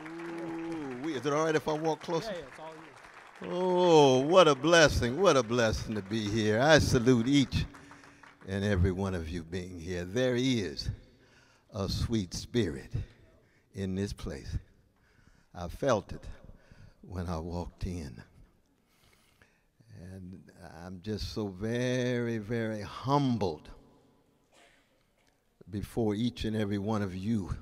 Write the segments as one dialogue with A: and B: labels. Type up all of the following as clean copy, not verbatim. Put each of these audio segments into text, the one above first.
A: Ooh, is it all right if I walk closer?
B: Yeah, it's all you.
A: Oh, what a blessing to be here. I salute each and every one of you being here. There is a sweet spirit in this place. I felt it when I walked in. And I'm just so very, very humbled before each and every one of you,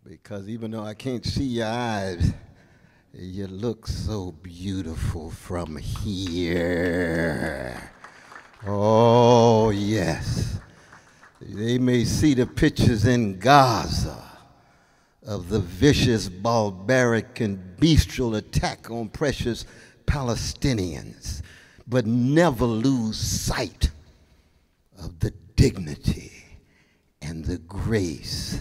A: because even though I can't see your eyes, you look so beautiful from here. Oh, yes. They may see the pictures in Gaza of the vicious, barbaric, and bestial attack on precious Palestinians, but never lose sight of the dignity and the grace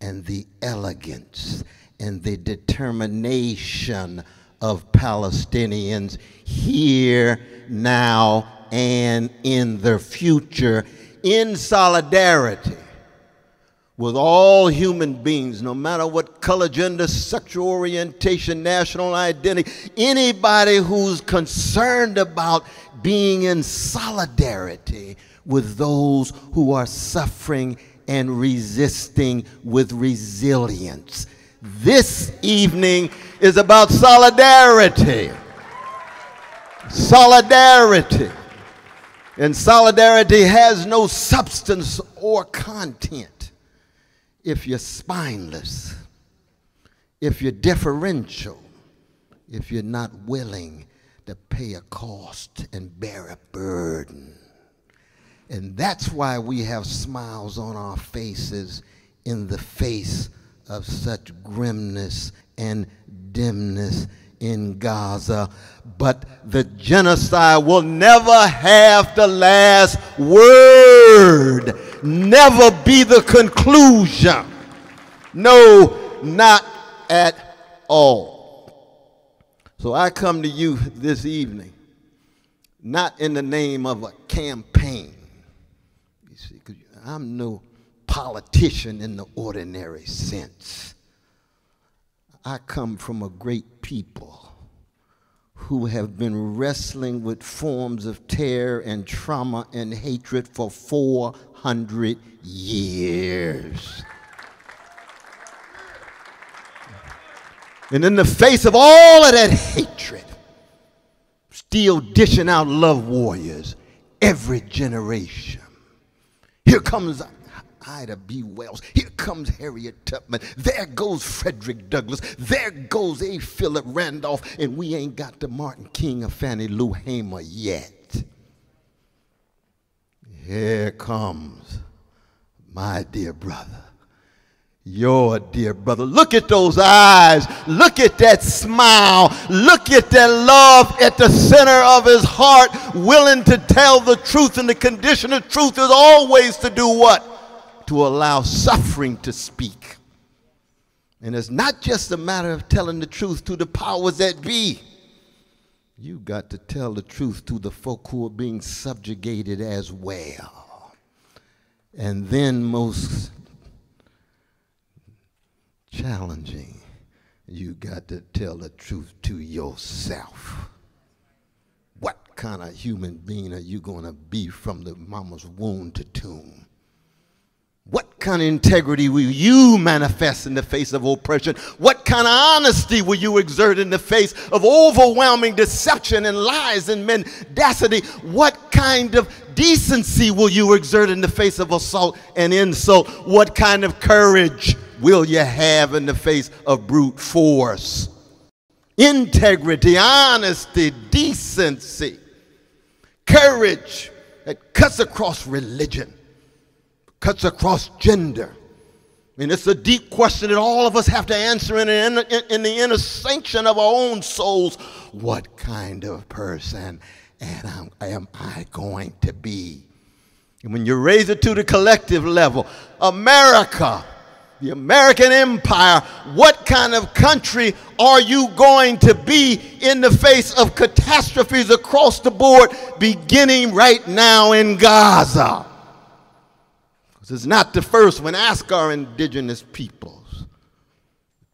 A: and the elegance and the determination of Palestinians here, now, and in the future, in solidarity with all human beings, no matter what color, gender, sexual orientation, national identity, anybody who's concerned about being in solidarity with those who are suffering and resisting with resilience. This evening is about solidarity. Solidarity. And solidarity has no substance or content if you're spineless, if you're deferential, if you're not willing to pay a cost and bear a burden. And that's why we have smiles on our faces in the face of such grimness and dimness in Gaza. But the genocide will never have the last word, never be the conclusion. No, not at all. So I come to you this evening, not in the name of a campaign. You see, 'cause I'm no politician in the ordinary sense. I come from a great people who have been wrestling with forms of terror and trauma and hatred for 400 years. And in the face of all of that hatred, still dishing out love warriors every generation. Here comes Ida B. Wells. Here comes Harriet Tubman. There goes Frederick Douglass. There goes A. Philip Randolph. And we ain't got to Martin King or Fannie Lou Hamer yet. Here comes my dear brother, your dear brother. Look at those eyes. Look at that smile. Look at that love at the center of his heart, willing to tell the truth. And the condition of truth is always to do what? To allow suffering to speak. And it's not just a matter of telling the truth to the powers that be. You got to tell the truth to the folk who are being subjugated as well. And then most challenging, you got to tell the truth to yourself. What kind of human being are you going to be from the mama's womb to tomb? What kind of integrity will you manifest in the face of oppression? What kind of honesty will you exert in the face of overwhelming deception and lies and mendacity? What kind of decency will you exert in the face of assault and insult? What kind of courage will you have in the face of brute force? Integrity, honesty, decency, courage that cuts across religion, cuts across gender. And it's a deep question that all of us have to answer in the inner sanction of our own souls. What kind of person am I going to be? And when you raise it to the collective level, America, the American empire, what kind of country are you going to be in the face of catastrophes across the board, beginning right now in Gaza? It's not the first one. Ask our indigenous peoples.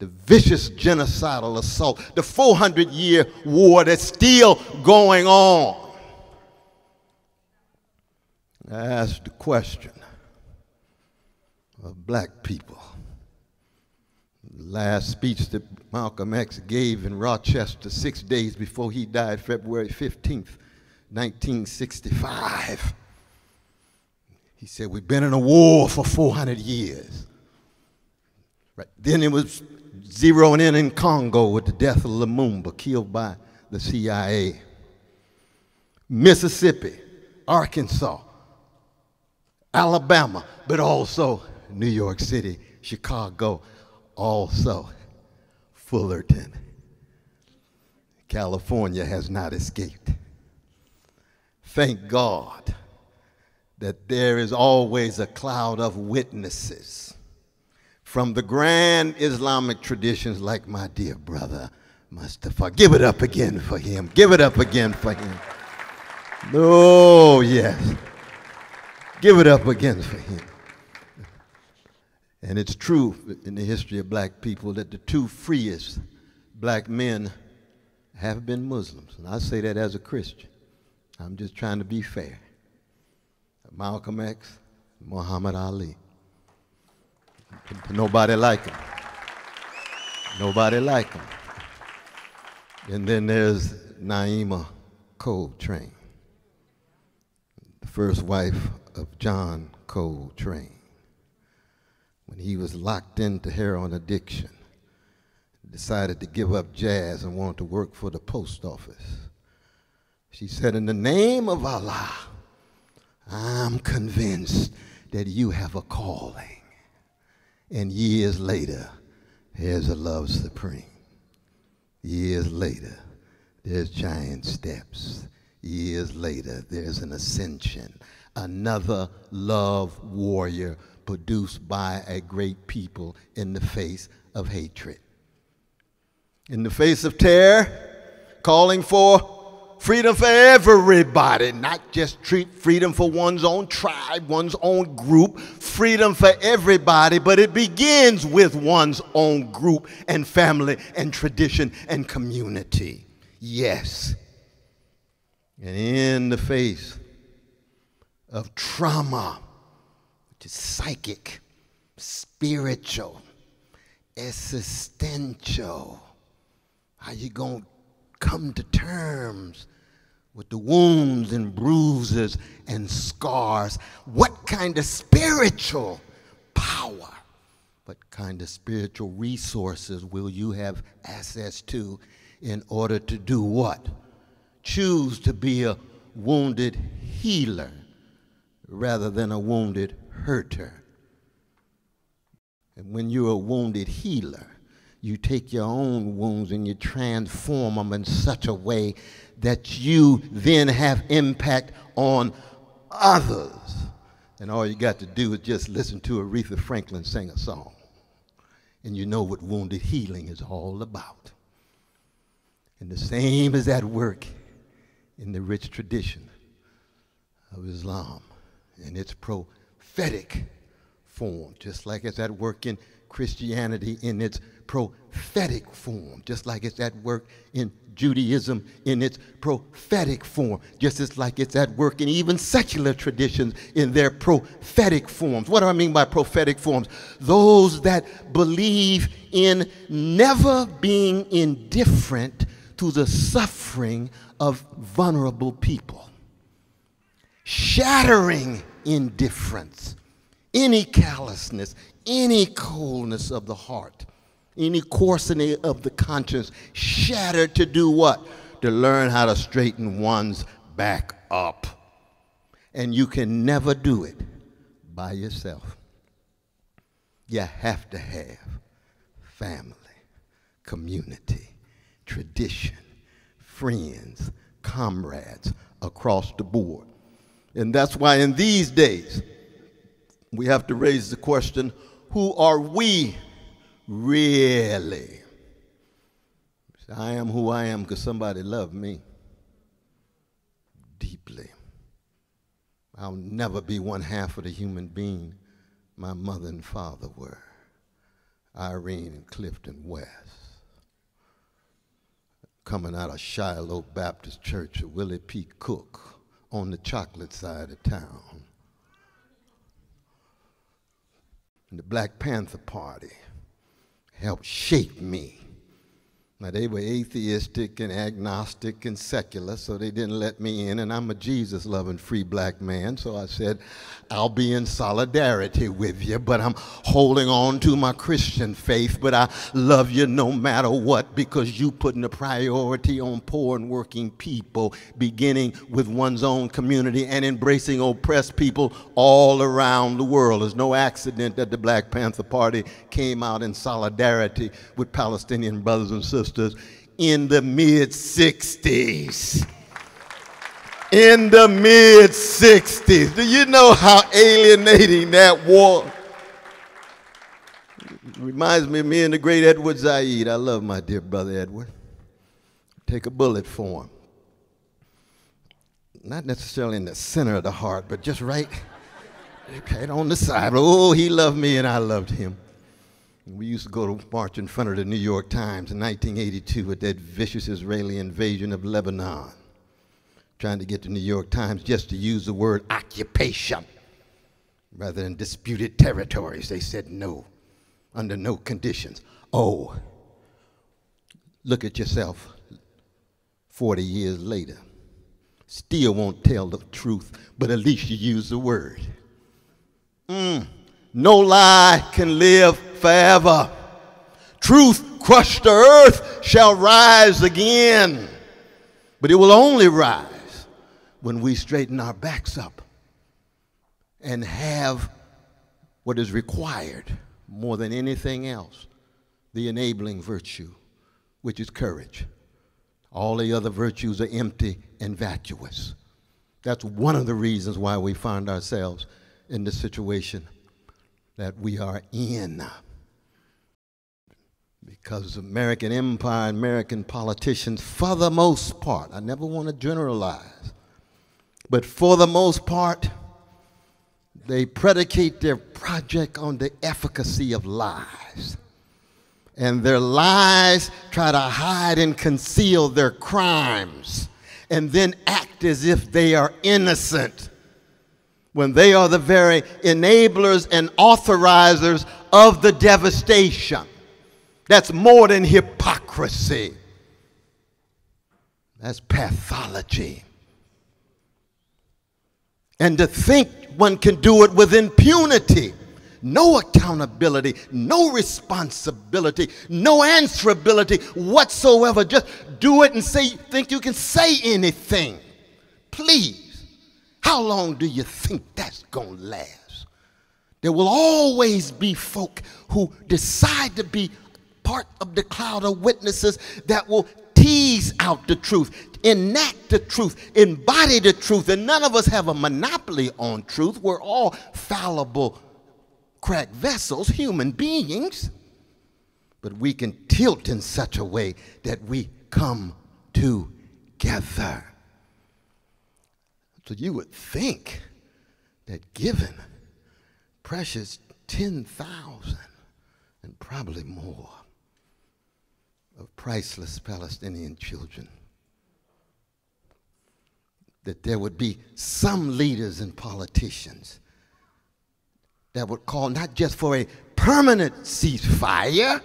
A: the vicious genocidal assault, the 400-year war that's still going on. I asked the question of black people. The last speech that Malcolm X gave in Rochester 6 days before he died, February 15th, 1965. He said, we've been in a war for 400 years. Right. Then it was zeroing in Congo with the death of Lumumba, killed by the CIA. Mississippi, Arkansas, Alabama, but also New York City, Chicago, also Fullerton. California has not escaped. Thank God that there is always a cloud of witnesses from the grand Islamic traditions like my dear brother Mustafa. Give it up again for him. Give it up again for him. Oh, yes. Give it up again for him. And it's true in the history of black people that the two freest black men have been Muslims. And I say that as a Christian. I'm just trying to be fair. Malcolm X, Muhammad Ali. Nobody like him. Nobody like him. And then there's Naima Coltrane, the first wife of John Coltrane. When he was locked into heroin addiction, decided to give up jazz and wanted to work for the post office. She said, in the name of Allah, I'm convinced that you have a calling. And years later, here's a love supreme. Years later, there's giant steps. Years later, there's an ascension. Another love warrior produced by a great people in the face of hatred. In the face of terror, calling for freedom for everybody, not just freedom for one's own tribe, one's own group, freedom for everybody, but it begins with one's own group and family and tradition and community. Yes. And in the face of trauma, which is psychic, spiritual, existential, how you gonna come to terms with the wounds and bruises and scars? What kind of spiritual power, what kind of spiritual resources will you have access to in order to do what? Choose to be a wounded healer rather than a wounded hurter. And when you're a wounded healer, you take your own wounds and you transform them in such a way that you then have impact on others. And all you got to do is just listen to Aretha Franklin sing a song, and you know what wounded healing is all about. And the same is at work in the rich tradition of Islam in its prophetic form, just like it's at work in Christianity in its prophetic form, just like it's at work in Judaism in its prophetic form, just as like it's at work in even secular traditions in their prophetic forms. What do I mean by prophetic forms? Those that believe in never being indifferent to the suffering of vulnerable people, shattering indifference, any callousness, any coldness of the heart, any coarsening of the conscience, shattered to do what? To learn how to straighten one's back up. And you can never do it by yourself. You have to have family, community, tradition, friends, comrades across the board. And that's why in these days, we have to raise the question, who are we really? I am who I am because somebody loved me deeply. I'll never be one half of the human being my mother and father were. Irene and Clifton West, coming out of Shiloh Baptist Church of Willie P. Cook on the chocolate side of town. And the Black Panther Party helped shape me. Now, they were atheistic and agnostic and secular, so they didn't let me in, and I'm a Jesus-loving free black man, so I said, I'll be in solidarity with you, but I'm holding on to my Christian faith, but I love you no matter what, because you putting a priority on poor and working people, beginning with one's own community and embracing oppressed people all around the world. It's no accident that the Black Panther Party came out in solidarity with Palestinian brothers and sisters in the mid-60s. In the mid-60s. Do you know how alienating that was? Reminds me of me and the great Edward Said. I love my dear brother Edward. Take a bullet for him. Not necessarily in the center of the heart, but just right on the side. Oh, he loved me and I loved him. We used to go to march in front of the New York Times in 1982 with that vicious Israeli invasion of Lebanon, trying to get the New York Times just to use the word occupation rather than disputed territories. They said no, under no conditions. Oh, look at yourself 40 years later. Still won't tell the truth, but at least you use the word. No lie can live forever. Truth crushed to earth shall rise again. But it will only rise when we straighten our backs up and have what is required more than anything else, the enabling virtue, which is courage. All the other virtues are empty and vacuous. That's one of the reasons why we find ourselves in the situation that we are in. Because American empire, American politicians, for the most part, I never want to generalize, but for the most part, they predicate their project on the efficacy of lies. And their lies try to hide and conceal their crimes and then act as if they are innocent, when they are the very enablers and authorizers of the devastation. That's more than hypocrisy. That's pathology. And to think one can do it with impunity, no accountability, no responsibility, no answerability whatsoever. Just do it and think you can say anything. Please. How long do you think that's going to last? There will always be folk who decide to be part of the cloud of witnesses that will tease out the truth, enact the truth, embody the truth, and none of us have a monopoly on truth. We're all fallible, cracked vessels, human beings, but we can tilt in such a way that we come together. So you would think that given precious 10,000 and probably more of priceless Palestinian children, that there would be some leaders and politicians that would call not just for a permanent ceasefire,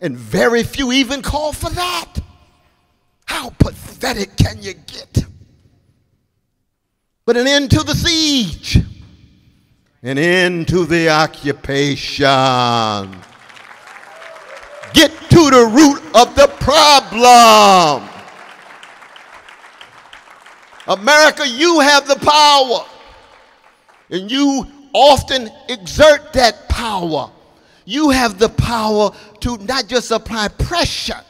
A: and very few even call for that. How pathetic can you get? But an end to the siege, an end to the occupation. Get to the root of the problem. America, you have the power, and you often exert that power. You have the power to not just apply pressure,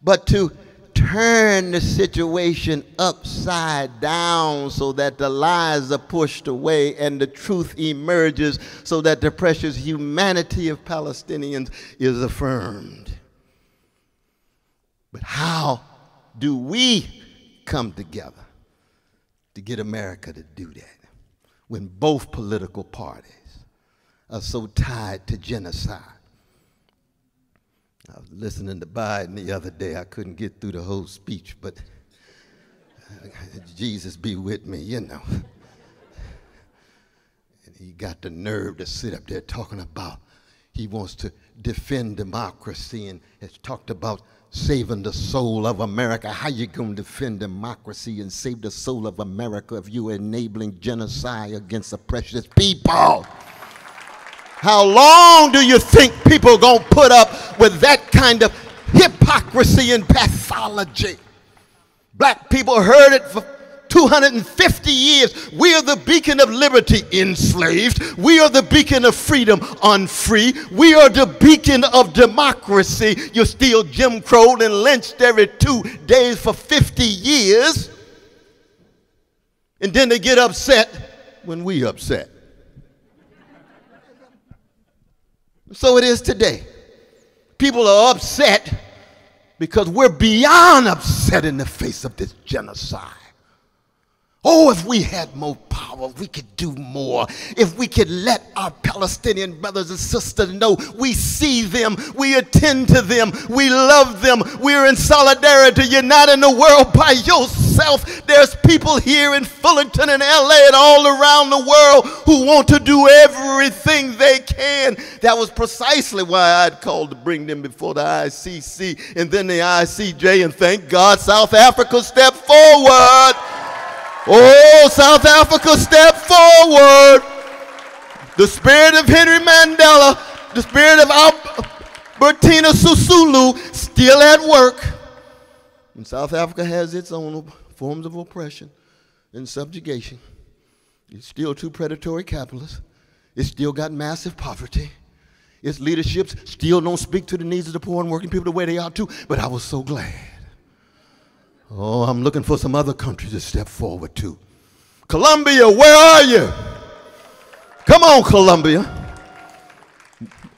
A: but to turn the situation upside down so that the lies are pushed away and the truth emerges so that the precious humanity of Palestinians is affirmed. But how do we come together to get America to do that when both political parties are so tied to genocide? I was listening to Biden the other day. I couldn't get through the whole speech, but Jesus be with me, you know. And he got the nerve to sit up there talking about he wants to defend democracy and has talked about saving the soul of America. How you going to defend democracy and save the soul of America if you're enabling genocide against oppressed people? How long do you think people are going to put up with that kind of hypocrisy and pathology? Black people heard it for 250 years. We are the beacon of liberty, enslaved. We are the beacon of freedom, unfree. We are the beacon of democracy. You're still Jim Crowed and lynched every 2 days for 50 years. And then they get upset when we upset. So it is today. People are upset because we're beyond upset in the face of this genocide. Oh, if we had more power, we could do more. If we could let our Palestinian brothers and sisters know we see them, we attend to them, we love them, we're in solidarity. You're not in the world by yourself. There's people here in Fullerton and LA and all around the world who want to do everything they can. That was precisely why I'd called to bring them before the ICC and then the ICJ, and thank God South Africa stepped forward. Oh, South Africa, step forward. The spirit of Henry Mandela, the spirit of Albertina Sisulu still at work. And South Africa has its own forms of oppression and subjugation. It's still too predatory capitalist. It's still got massive poverty. Its leaderships still don't speak to the needs of the poor and working people the way they ought to. But I was so glad. Oh, I'm looking for some other countries to step forward too. Colombia, where are you? Come on, Colombia.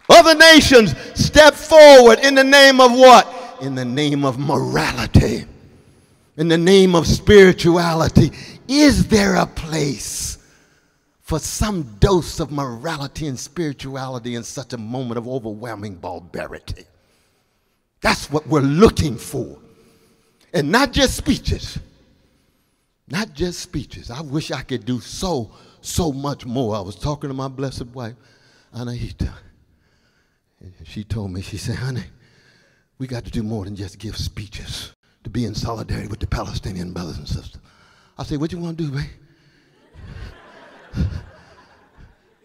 A: Other nations, step forward in the name of what? In the name of morality. In the name of spirituality. Is there a place for some dose of morality and spirituality in such a moment of overwhelming barbarity? That's what we're looking for. And not just speeches. Not just speeches. I wish I could do so much more. I was talking to my blessed wife, Anahita. And she told me, she said, honey, we got to do more than just give speeches to be in solidarity with the Palestinian brothers and sisters. I said, what you want to do, babe?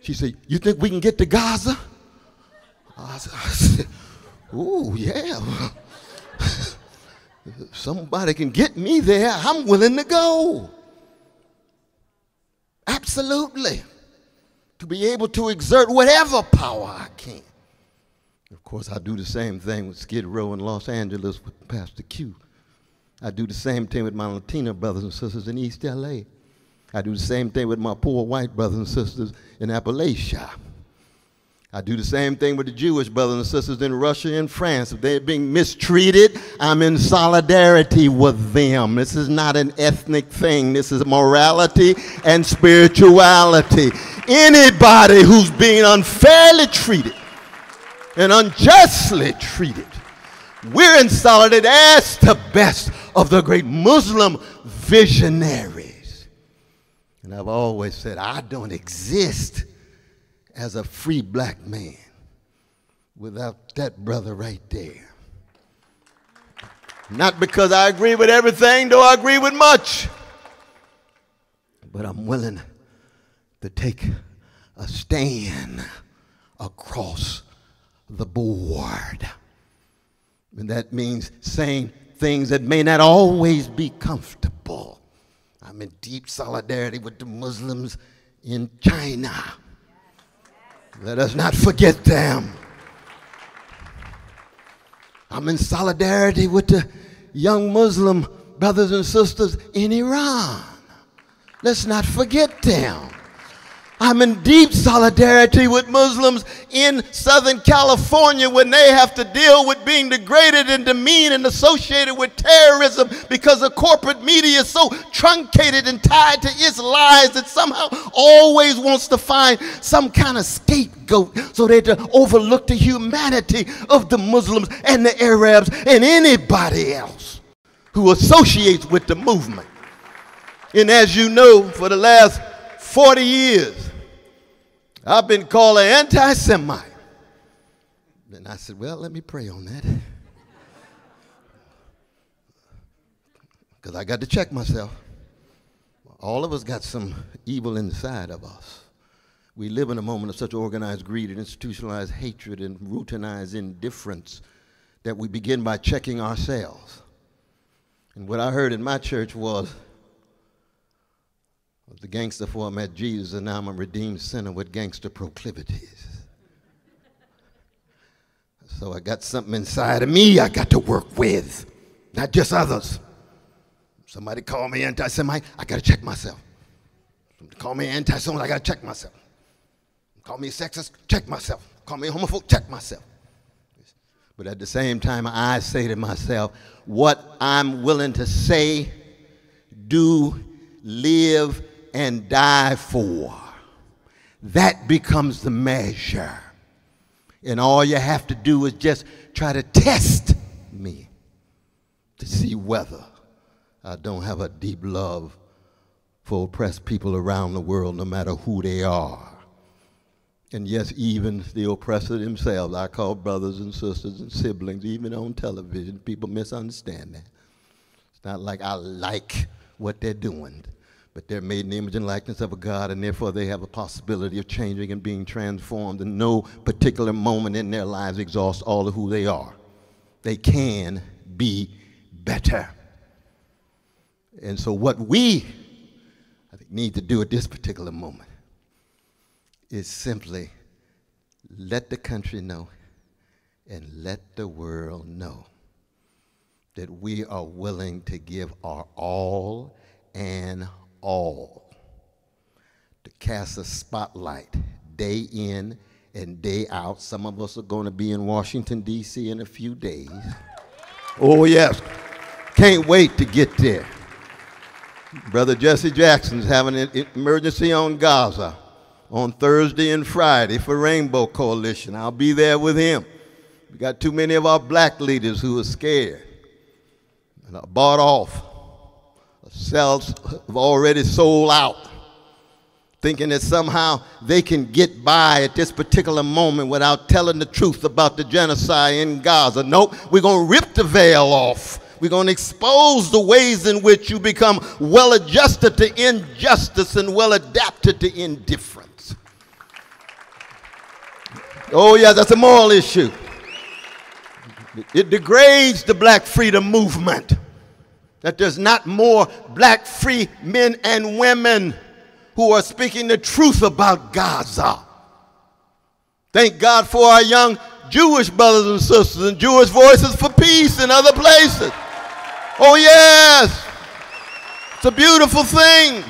A: She said, you think we can get to Gaza? I said, ooh, yeah. If somebody can get me there, I'm willing to go. Absolutely. To be able to exert whatever power I can. Of course, I do the same thing with Skid Row in Los Angeles with Pastor Q. I do the same thing with my Latino brothers and sisters in East LA. I do the same thing with my poor white brothers and sisters in Appalachia. I do the same thing with the Jewish brothers and sisters in Russia and France. If they're being mistreated, I'm in solidarity with them. This is not an ethnic thing. This is morality and spirituality. Anybody who's being unfairly treated and unjustly treated, we're in solidarity as the best of the great Muslim visionaries. And I've always said, I don't exist as a free black man without that brother right there. Not because I agree with everything, though I agree with much, but I'm willing to take a stand across the board. And that means saying things that may not always be comfortable. I'm in deep solidarity with the Muslims in China. Let us not forget them. I'm in solidarity with the young Muslim brothers and sisters in Iran. Let's not forget them. I'm in deep solidarity with Muslims in Southern California when they have to deal with being degraded and demeaned and associated with terrorism because the corporate media is so truncated and tied to its lies that somehow always wants to find some kind of scapegoat so they to overlook the humanity of the Muslims and the Arabs and anybody else who associates with the movement. And as you know, for the last 40 years, I've been called an anti-Semite. And I said, well, let me pray on that. Because I got to check myself. All of us got some evil inside of us. We live in a moment of such organized greed and institutionalized hatred and routinized indifference that we begin by checking ourselves. And what I heard in my church was the gangster before I met Jesus, and now I'm a redeemed sinner with gangster proclivities. So I got something inside of me I got to work with, not just others. Somebody call me anti-Semite, I got to check myself. Somebody call me anti-Semite, I got to check myself. Call me sexist, check myself. Call me homophobe, check myself. But at the same time, I say to myself, what I'm willing to say, do, live, and die for, that becomes the measure. And all you have to do is just try to test me to see whether I don't have a deep love for oppressed people around the world, no matter who they are. And yes, even the oppressor themselves, I call brothers and sisters and siblings, even on television. People misunderstand that. It's not like I like what they're doing, but they're made in the image and likeness of a God, and therefore they have a possibility of changing and being transformed, and no particular moment in their lives exhausts all of who they are. They can be better. And so what we, I think, need to do at this particular moment is simply let the country know and let the world know that we are willing to give our all and all to cast a spotlight day in and day out. Some of us are going to be in Washington, D.C. in a few days. Oh, yes. Can't wait to get there. Brother Jesse Jackson's having an emergency on Gaza on Thursday and Friday for Rainbow Coalition. I'll be there with him. We got too many of our black leaders who are scared and are bought off. Cells have already sold out, thinking that somehow they can get by at this particular moment without telling the truth about the genocide in Gaza. Nope, we're going to rip the veil off. We're going to expose the ways in which you become well-adjusted to injustice and well-adapted to indifference. Oh, yeah, that's a moral issue. It degrades the black freedom movement that there's not more black free men and women who are speaking the truth about Gaza. Thank God for our young Jewish brothers and sisters and Jewish Voices for Peace in other places. Oh, yes. It's a beautiful thing.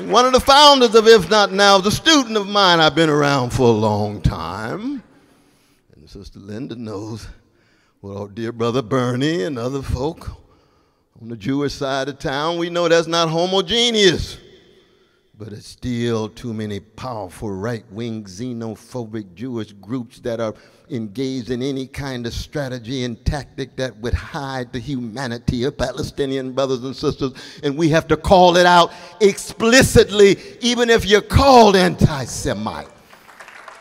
A: One of the founders of If Not Now is a student of mine. I've been around for a long time. And Sister Linda knows, well, our dear brother Bernie and other folk on the Jewish side of town, we know that's not homogeneous. But it's still too many powerful right-wing xenophobic Jewish groups that are engaged in any kind of strategy and tactic that would hide the humanity of Palestinian brothers and sisters. And we have to call it out explicitly, even if you're called anti-Semite.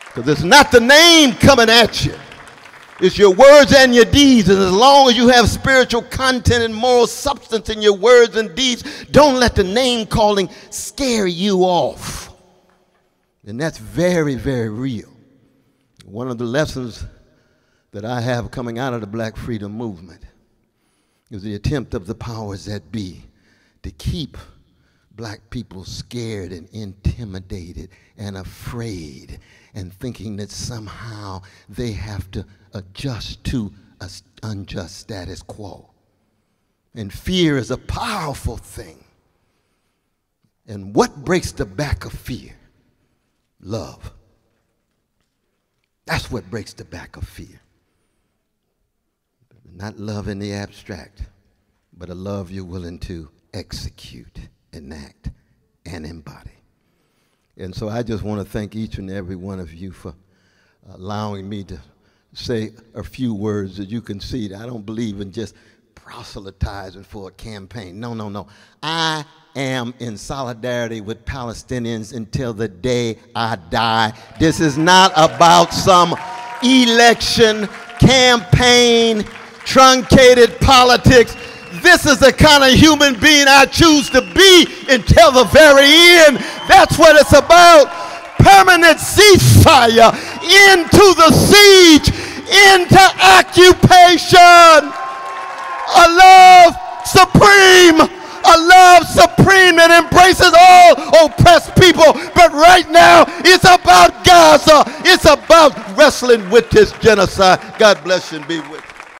A: Because it's not the name coming at you. It's your words and your deeds. And as long as you have spiritual content and moral substance in your words and deeds, don't let the name calling scare you off. And that's very, very real. One of the lessons that I have coming out of the Black Freedom Movement is the attempt of the powers that be to keep black people scared and intimidated and afraid and thinking that somehow they have to adjust to an unjust status quo. And fear is a powerful thing. And what breaks the back of fear? Love. That's what breaks the back of fear. Not love in the abstract, but a love you're willing to execute, enact, and embody. And so I just want to thank each and every one of you for allowing me to say a few words that you can see that I don't believe in just proselytizing for a campaign. No, no, no. I am in solidarity with Palestinians until the day I die. This is not about some election, campaign, truncated politics. This is the kind of human being I choose to be until the very end. That's what it's about. Permanent ceasefire, into the siege, into occupation. A love supreme that embraces all oppressed people. But right now, it's about Gaza. It's about wrestling with this genocide. God bless you and be with you.